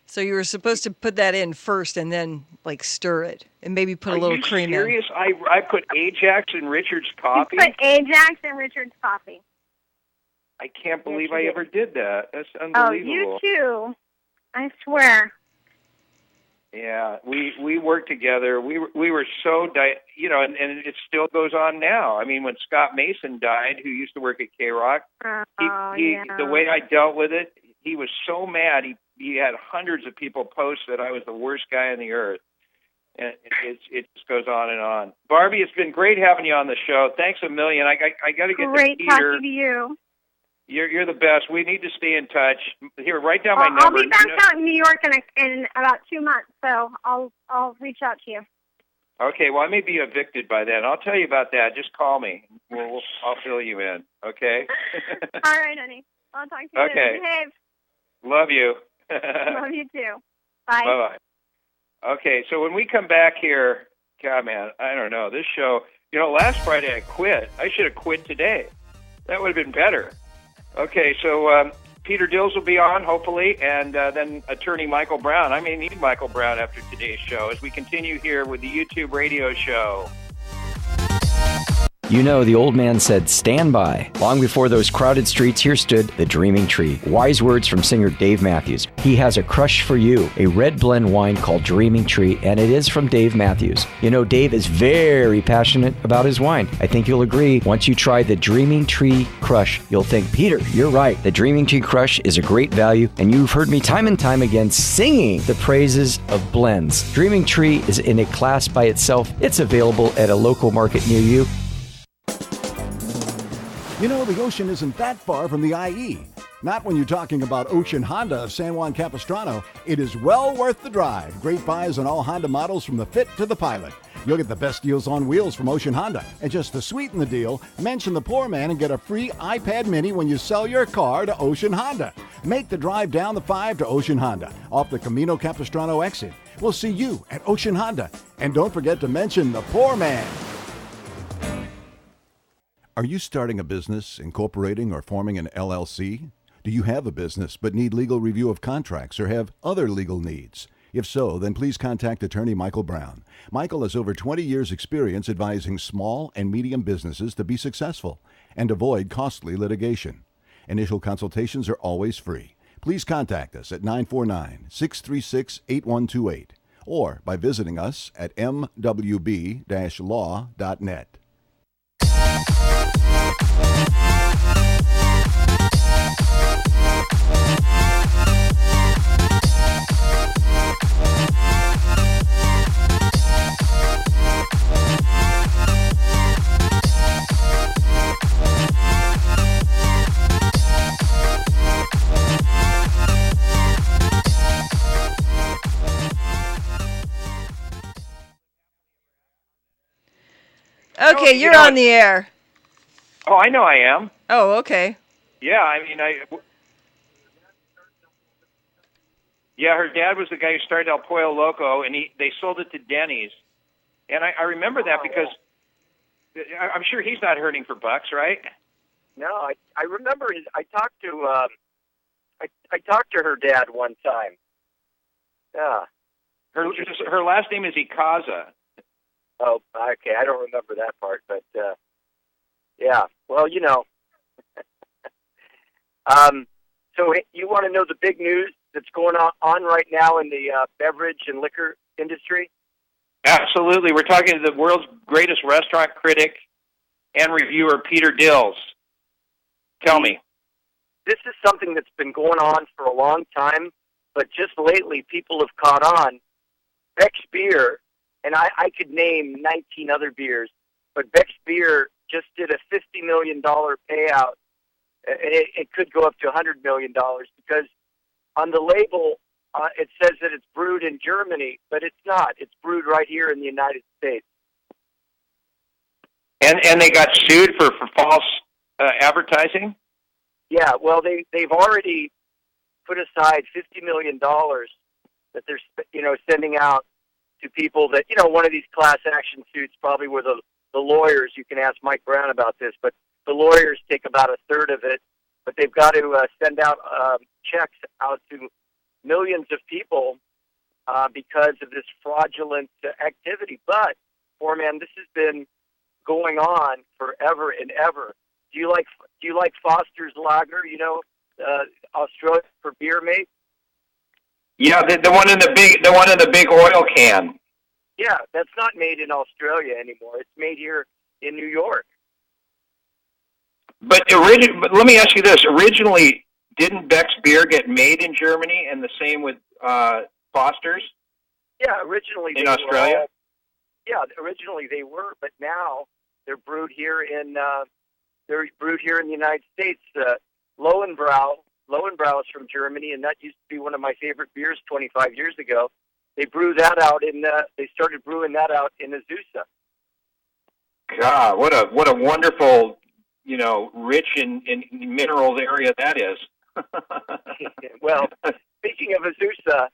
So you were supposed to put that in first and then, stir it and maybe put a little cream in. Are you serious? I put Ajax in Richard's coffee? You put Ajax in Richard's coffee. I can't believe I ever did that. That's unbelievable. Oh, you too. I swear. Yeah, we worked together. We were so, and it still goes on now. I mean, when Scott Mason died, who used to work at K-Rock, the way I dealt with it, he was so mad. He had hundreds of people post that I was the worst guy on the earth. And it just goes on and on. Barbie, it's been great having you on the show. Thanks a million. I got to get to Peter. Great talking to you. You're the best. We need to stay in touch. Here, write down my number. I'll be back out in New York in about 2 months, so I'll reach out to you. Okay, well, I may be evicted by then. I'll tell you about that. Just call me. I'll fill you in, okay? All right, honey. I'll talk to you later. Behave. Love you. Love you too. Bye. Bye-bye. Okay, so when we come back here, God, man, I don't know. This show, last Friday I quit. I should have quit today. That would have been better. Okay, so Peter Dills will be on, hopefully, and then attorney Michael Brown. I may need Michael Brown after today's show as we continue here with the YouTube radio show. You know, the old man said, "Stand by." Long before those crowded streets, here stood the Dreaming Tree. Wise words from singer Dave Matthews. He has a crush for you, a red blend wine called Dreaming Tree, and it is from Dave Matthews. You know, Dave is very passionate about his wine. I think you'll agree. Once you try the Dreaming Tree Crush, you'll think, Peter, you're right. The Dreaming Tree Crush is a great value, and you've heard me time and time again singing the praises of blends. Dreaming Tree is in a class by itself. It's available at a local market near you. You know, the ocean isn't that far from the IE. Not when you're talking about Ocean Honda of San Juan Capistrano. It is well worth the drive. Great buys on all Honda models from the Fit to the Pilot. You'll get the best deals on wheels from Ocean Honda. And just to sweeten the deal, mention the Poor Man and get a free iPad mini when you sell your car to Ocean Honda. Make the drive down the 5 to Ocean Honda off the Camino Capistrano exit. We'll see you at Ocean Honda. And don't forget to mention the Poor Man. Are you starting a business, incorporating, or forming an LLC? Do you have a business but need legal review of contracts or have other legal needs? If so, then please contact attorney Michael Brown. Michael has over 20 years' experience advising small and medium businesses to be successful and avoid costly litigation. Initial consultations are always free. Please contact us at 949-636-8128 or by visiting us at mwb-law.net. Okay, you're on the air. Oh, I know I am. Oh, okay. Yeah, I mean, yeah, her dad was the guy who started El Pollo Loco, and they sold it to Denny's. And I remember that because I'm sure he's not hurting for bucks, right? No, I remember I talked to I talked to her dad one time. Yeah. Her last name is Ikaza. Oh, okay. I don't remember that part, but yeah. Well, you know. So you want to know the big news that's going on right now in the beverage and liquor industry? Absolutely. We're talking to the world's greatest restaurant critic and reviewer, Peter Dills. Tell me. This is something that's been going on for a long time, but just lately people have caught on. Beck's Beer, and I could name 19 other beers, but Beck's Beer just did a $50 million payout. It could go up to $100 million because on the label it says that it's brewed in Germany, but it's not. It's brewed right here in the United States. And they got sued for false advertising? Yeah, well, they've already put aside $50 million that they're sending out to people that, one of these class action suits probably were the lawyers. You can ask Mike Brown about this, but the lawyers take about a third of it, but they've got to send out checks out to millions of people because of this fraudulent activity. But, Foreman, this has been going on forever and ever. Do you like Foster's Lager? Australia for beer, mate. Yeah, the one in the big oil can. Yeah, that's not made in Australia anymore. It's made here in New York. But let me ask you this: originally, didn't Beck's Beer get made in Germany, and the same with Foster's? Yeah, originally in Australia. Originally they were, but now they're brewed here in the United States. Lowenbrau is from Germany, and that used to be one of my favorite beers 25 years ago. They brew that out they started brewing that out in Azusa. God, what a wonderful, rich in minerals area that is. Well, speaking of Azusa,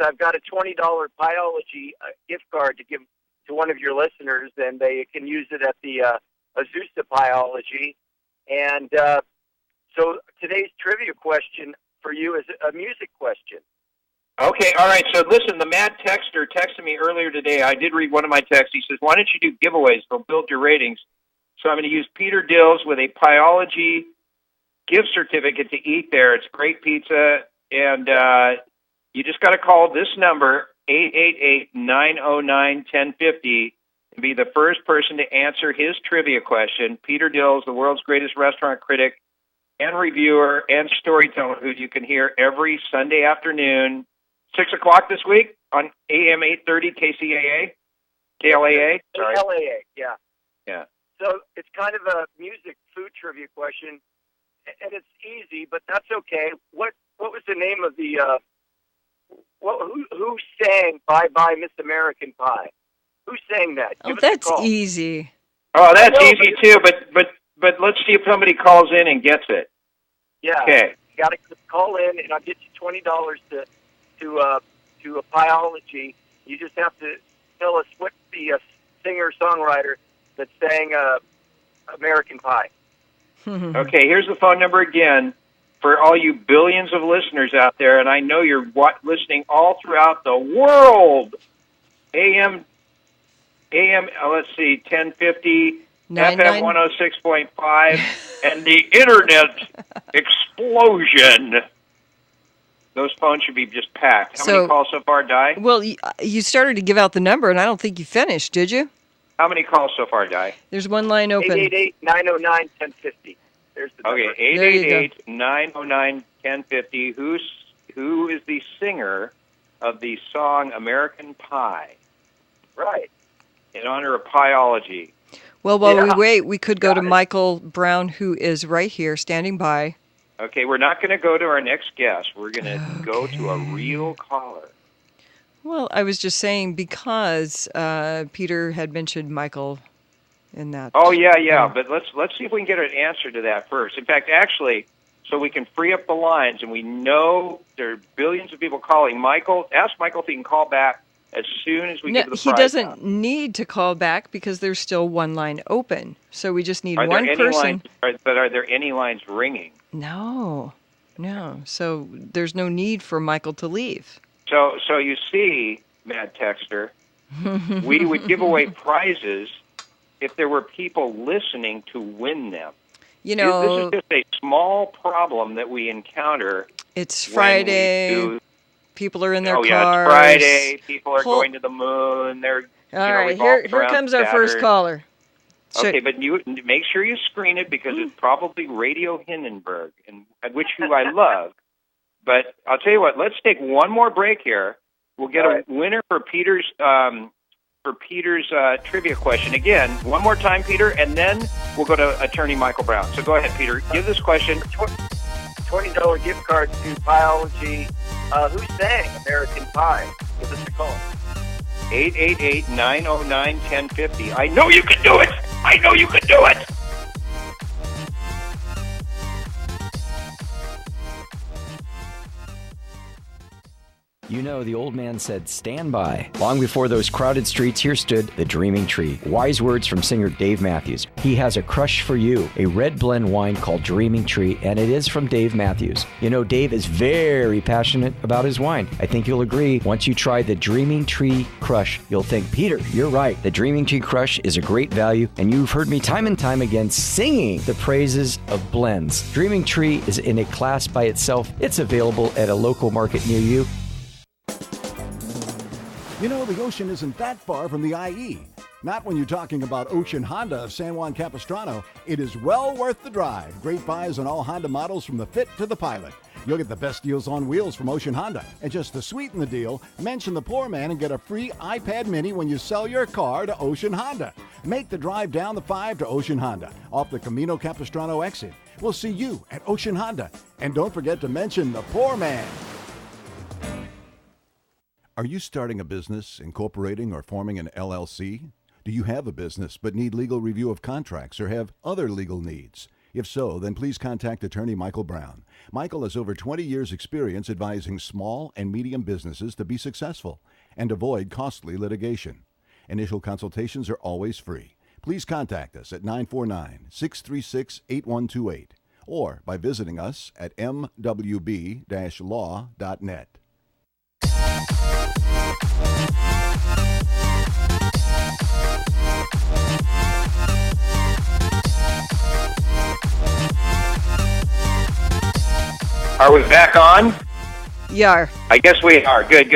I've got a $20 Piology gift card to give to one of your listeners, and they can use it at the Azusa Piology. And so today's trivia question for you is a music question. Okay, all right. So listen, the Mad Texter texted me earlier today. I did read one of my texts. He says, why don't you do giveaways? They'll build your ratings. So I'm going to use Peter Dills with a Piology gift certificate to eat there. It's great pizza. And you just got to call this number, 888-909-1050, and be the first person to answer his trivia question. Peter Dills, the world's greatest restaurant critic and reviewer and storyteller, who you can hear every Sunday afternoon, 6 o'clock this week on AM 830 kCAA? KLAA? Sorry. KLAA, yeah. Yeah. So it's kind of a music food trivia question, and it's easy, but that's okay. What was the name of the who sang Bye Bye Miss American Pie? Who sang that? Oh, that's easy. Oh, that's easy too, but let's see if somebody calls in and gets it. Yeah. Okay. You got to call in, and I'll get you $20 to a Piology. You just have to tell us what the singer-songwriter that sang American Pie. Okay, here's the phone number again for all you billions of listeners out there, and I know you're listening all throughout the world. AM, let's see, 1050, FM 106.5, and the Internet explosion. Those phones should be just packed. How many calls so far, Di? Well, you started to give out the number, and I don't think you finished, did you? How many calls so far, Di? There's one line open. 888-909-1050. There's the number. Okay, 888-909-1050. Who is the singer of the song American Pie? Right. In honor of Piology. Well, while we wait, we could go to Michael Brown, who is right here, standing by. Okay, we're not going to go to our next guest. We're going to go to a real caller. Well, I was just saying because Peter had mentioned Michael in that. Oh, yeah. But let's see if we can get an answer to that first. In fact, actually, so we can free up the lines, and we know there are billions of people calling. Ask Michael if he can call back as soon as we give the prize. He doesn't need to call back because there's still one line open. So we just need one person. But are there any lines ringing? No. So there's no need for Michael to leave. So you see, Mad Texter, we would give away prizes if there were people listening to win them. You know, this is just a small problem that we encounter. It's Friday. People are in their cars. Yeah, it's Friday. People are going to the moon. They're all right. Here comes our first caller. Okay, but you make sure you screen it because it's probably Radio Hindenburg, and who I love. But I'll tell you what. Let's take one more break here. We'll get a winner for Peter's trivia question. Again, one more time, Peter, and then we'll go to Attorney Michael Brown. So go ahead, Peter. Give this question. $20 gift card to biology. Who sang American Pie? Give us a call. 888-909-1050. I know you can do it! I know you can do it! You know, the old man said, stand by. Long before those crowded streets, here stood the Dreaming Tree. Wise words from singer Dave Matthews. He has a crush for you, a red blend wine called Dreaming Tree, and it is from Dave Matthews. You know, Dave is very passionate about his wine. I think you'll agree. Once you try the Dreaming Tree Crush, you'll think, Peter, you're right. The Dreaming Tree Crush is a great value, and you've heard me time and time again singing the praises of blends. Dreaming Tree is in a class by itself. It's available at a local market near you. You know, the ocean isn't that far from the IE. Not when you're talking about Ocean Honda of San Juan Capistrano. It is well worth the drive. Great buys on all Honda models from the Fit to the Pilot. You'll get the best deals on wheels from Ocean Honda. And just to sweeten the deal, mention the Poor Man and get a free iPad mini when you sell your car to Ocean Honda. Make the drive down the 5 to Ocean Honda off the Camino Capistrano exit. We'll see you at Ocean Honda. And don't forget to mention the Poor Man. Are you starting a business, incorporating, or forming an LLC? Do you have a business but need legal review of contracts or have other legal needs? If so, then please contact Attorney Michael Brown. Michael has over 20 years' experience advising small and medium businesses to be successful and avoid costly litigation. Initial consultations are always free. Please contact us at 949-636-8128 or by visiting us at mwb-law.net. Are we back on? Yeah. I guess we are. Good.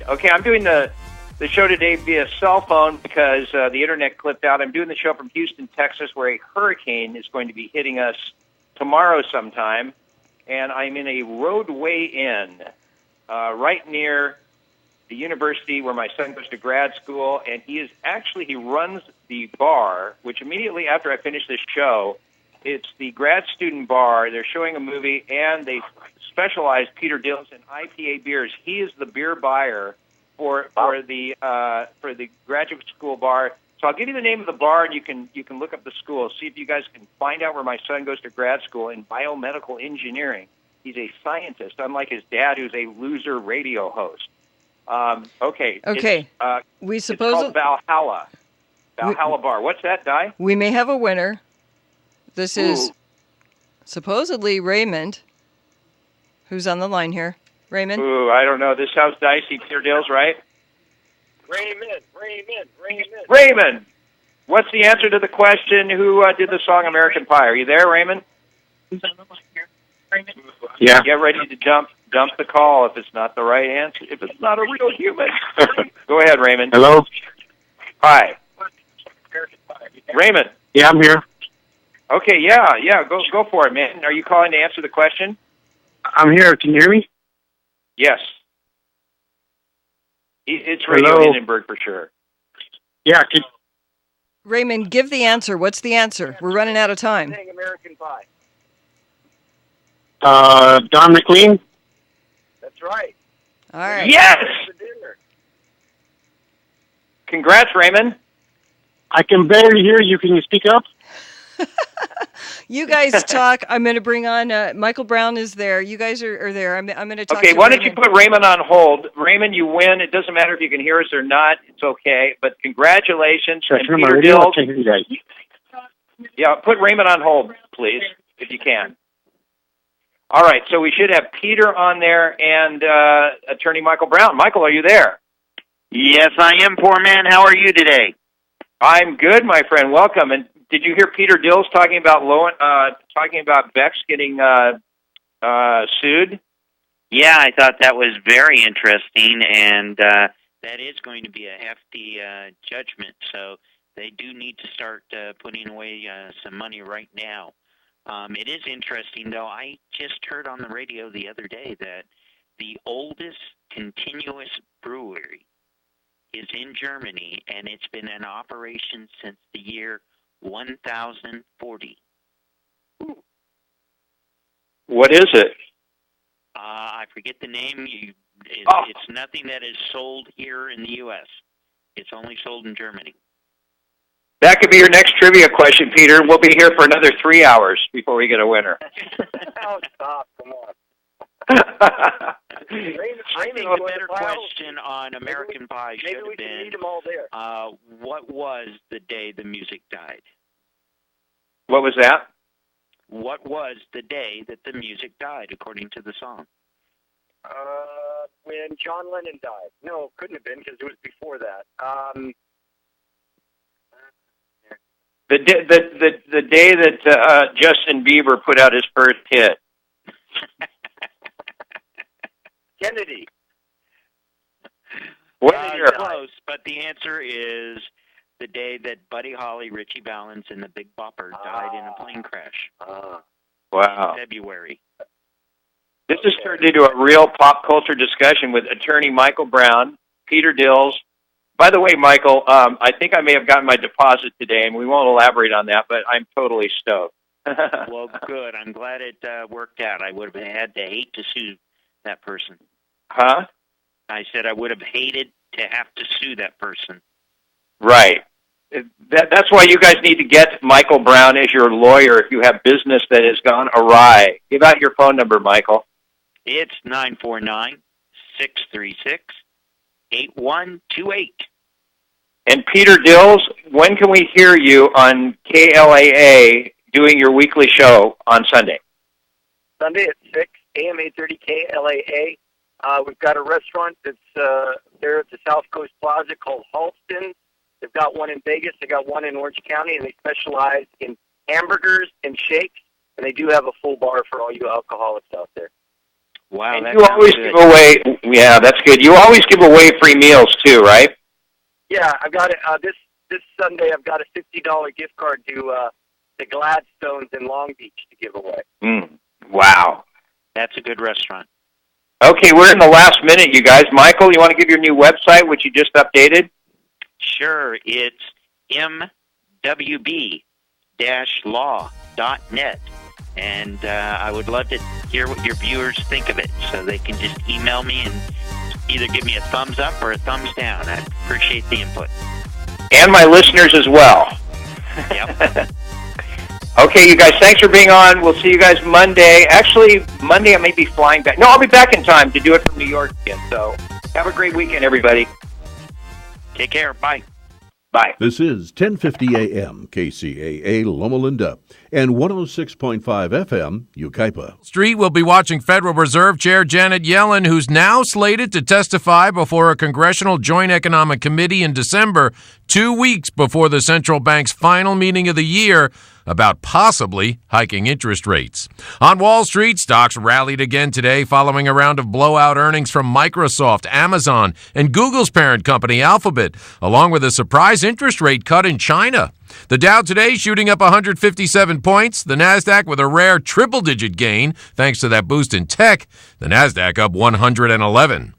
Okay, I'm doing the show today via cell phone because the internet clipped out. I'm doing the show from Houston, Texas, where a hurricane is going to be hitting us tomorrow sometime. And I'm in a roadway inn right near the university where my son goes to grad school. And he runs the bar, which immediately after I finish this show, it's the grad student bar. They're showing a movie, and they specialize Peter Dills in IPA beers. He is the beer buyer for the graduate school bar. So I'll give you the name of the bar, and you can look up the school. See if you guys can find out where my son goes to grad school in biomedical engineering. He's a scientist, unlike his dad, who's a loser radio host. Okay. It's called Valhalla. Valhalla Bar. What's that, Di? We may have a winner. This is supposedly Raymond, who's on the line here. Raymond? Ooh, I don't know. This sounds dicey. Peter Dills, right? Raymond! What's the answer to the question, who did the song American Pie? Are you there, Raymond? Who's on the line here? Raymond? Yeah. Get ready to dump the call if it's not the right answer, if it's not a real human. Go ahead, Raymond. Hello? Hi. Raymond? Yeah, I'm here. Okay, yeah, go for it, man. Are you calling to answer the question? I'm here. Can you hear me? Yes. It's Radio Hindenburg for sure. Yeah. Raymond, give the answer. What's the answer? We're running out of time. American Pie. Don McLean? That's right. All right. Yes! Congrats, Raymond. I can barely hear you. Can you speak up? You guys talk. I'm going to bring on Michael Brown is there. You guys are there. I'm going to talk Okay, to why Raymond. don't you put Raymond on hold? Raymond, you win. It doesn't matter if you can hear us or not. It's okay. But congratulations. Should I And turn my Peter radio Dills. off? I can't hear you guys. Yeah, put Raymond on hold, please, if you can. All right, so we should have Peter on there and Attorney Michael Brown. Michael, are you there? Yes, I am, poor man. How are you today? I'm good, my friend. Welcome. And did you hear Peter Dills talking about Bex getting sued? Yeah, I thought that was very interesting, and that is going to be a hefty judgment. So they do need to start putting away some money right now. It is interesting, though. I just heard on the radio the other day that the oldest continuous brewery is in Germany, and it's been in operation since the year 1040. What is it? I forget the name. It's nothing that is sold here in the U.S. It's only sold in Germany. That could be your next trivia question, Peter. We'll be here for another 3 hours before we get a winner. Oh, stop. Come on. I think the better question on American Pie should have been, what was the day the music died? What was that? What was the day that the music died, according to the song? When John Lennon died. No, couldn't have been because it was before that. The day that Justin Bieber put out his first hit. Kennedy. You're close, but the answer is the day that Buddy Holly, Richie Valens, and the Big Bopper died in a plane crash. Wow. In February. This has turned into a real pop culture discussion with Attorney Michael Brown, Peter Dills. By the way, Michael, I think I may have gotten my deposit today, and we won't elaborate on that, but I'm totally stoked. Well, good. I'm glad it worked out. I would have had to hate to sue that person. Huh? I said I would have hated to have to sue that person. Right. That's why you guys need to get Michael Brown as your lawyer if you have business that has gone awry. Give out your phone number, Michael. It's 949-636-8128. And Peter Dills, when can we hear you on kCAA doing your weekly show on Sunday? Sunday at 6 a.m. 8:30 kCAA. We've got a restaurant that's there at the South Coast Plaza called Halston. They've got one in Vegas. They got one in Orange County, and they specialize in hamburgers and shakes. And they do have a full bar for all you alcoholics out there. Wow, and you always give away. Yeah, that's good. You always give away free meals too, right? Yeah, I've got it. This Sunday, I've got a $50 gift card to the Gladstones in Long Beach to give away. Wow, that's a good restaurant. Okay, we're in the last minute, you guys. Michael, you want to give your new website, which you just updated? Sure, it's mwb-law.net. And I would love to hear what your viewers think of it, so they can just email me and either give me a thumbs up or a thumbs down. I appreciate the input. And my listeners as well. Yep. Okay, you guys, thanks for being on. We'll see you guys Monday. Actually, Monday I may be flying back. No, I'll be back in time to do it from New York again. So have a great weekend, everybody. Take care. Bye. Bye. This is 1050 AM, kCAA Loma Linda, and 106.5 FM, Yucaipa. Street will be watching Federal Reserve Chair Janet Yellen, who's now slated to testify before a Congressional Joint Economic Committee in December, 2 weeks before the central bank's final meeting of the year, about possibly hiking interest rates. On Wall Street, stocks rallied again today following a round of blowout earnings from Microsoft, Amazon, and Google's parent company Alphabet, along with a surprise interest rate cut in China. The Dow today shooting up 157 points. The Nasdaq with a rare triple-digit gain thanks to that boost in tech. The Nasdaq up 111.